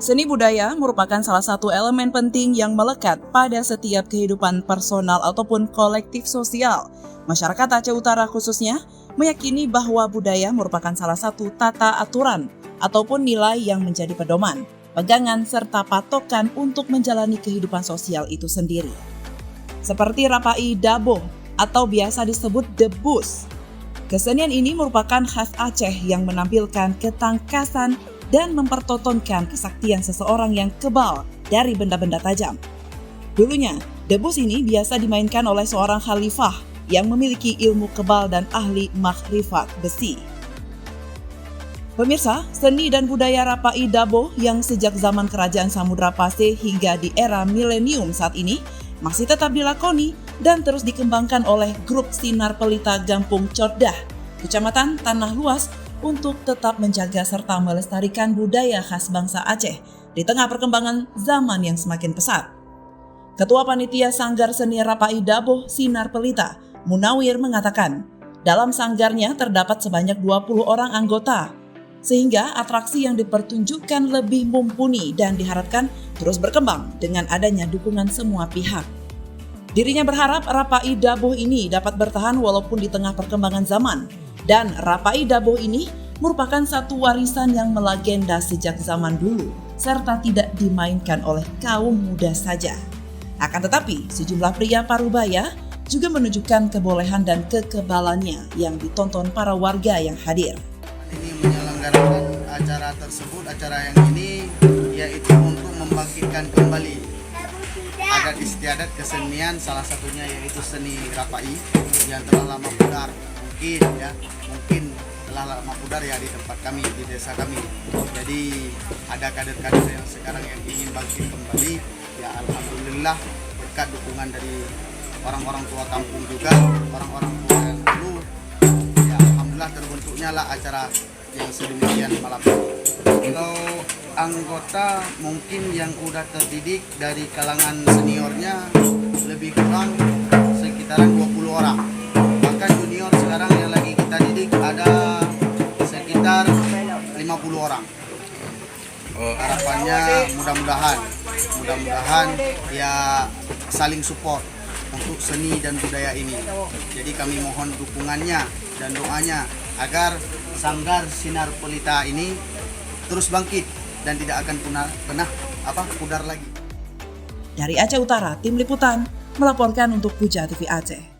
Seni budaya merupakan salah satu elemen penting yang melekat pada setiap kehidupan personal ataupun kolektif sosial. Masyarakat Aceh Utara khususnya meyakini bahwa budaya merupakan salah satu tata aturan ataupun nilai yang menjadi pedoman, pegangan serta patokan untuk menjalani kehidupan sosial itu sendiri. Seperti Rapai Dabo atau biasa disebut debus. Kesenian ini merupakan khas Aceh yang menampilkan ketangkasan dan mempertontonkan kesaktian seseorang yang kebal dari benda-benda tajam. Dulunya, debus ini biasa dimainkan oleh seorang khalifah yang memiliki ilmu kebal dan ahli makhrifat besi. Pemirsa, seni dan budaya Rapai Dabo yang sejak zaman Kerajaan Samudra Paseh hingga di era milenium saat ini masih tetap dilakoni dan terus dikembangkan oleh grup Sinar Pelita Gampung Cordah, Kecamatan Tanah Luas, untuk tetap menjaga serta melestarikan budaya khas bangsa Aceh di tengah perkembangan zaman yang semakin pesat. Ketua Panitia Sanggar Seni Rapai Dabo Sinar Pelita, Munawir, mengatakan, dalam sanggarnya terdapat sebanyak 20 orang anggota, sehingga atraksi yang dipertunjukkan lebih mumpuni dan diharapkan terus berkembang dengan adanya dukungan semua pihak. Dirinya berharap Rapai Dabo ini dapat bertahan walaupun di tengah perkembangan zaman. Dan Rapai Dabo ini merupakan satu warisan yang melegenda sejak zaman dulu, serta tidak dimainkan oleh kaum muda saja. Akan tetapi, sejumlah pria parubaya juga menunjukkan kebolehan dan kekebalannya yang ditonton para warga yang hadir. Ini menyelenggarakan acara tersebut, acara yang ini yaitu untuk membangkitkan kembali adat istiadat kesenian, salah satunya yaitu seni Rapai yang telah lama pudar. Mungkin telah lama pudar ya di tempat kami, di desa kami. Jadi ada kader-kader yang sekarang yang ingin bangkit kembali, ya alhamdulillah berkat dukungan dari orang-orang tua kampung juga, orang-orang tua yang dulu, ya alhamdulillah terbentuknya lah acara yang sedemikian malam ini. Kalau anggota mungkin yang udah terdidik dari kalangan seniornya lebih kurang sekitaran 20 orang. Bahkan junior sekarang yang lagi kita didik ada sekitar 50 orang. Harapannya mudah-mudahan ya saling support untuk seni dan budaya ini. Jadi kami mohon dukungannya dan doanya agar Sanggar Sinar Pelita ini terus bangkit dan tidak akan pernah pudar lagi. Dari Aceh Utara, Tim Liputan melaporkan untuk Puja TV Aceh.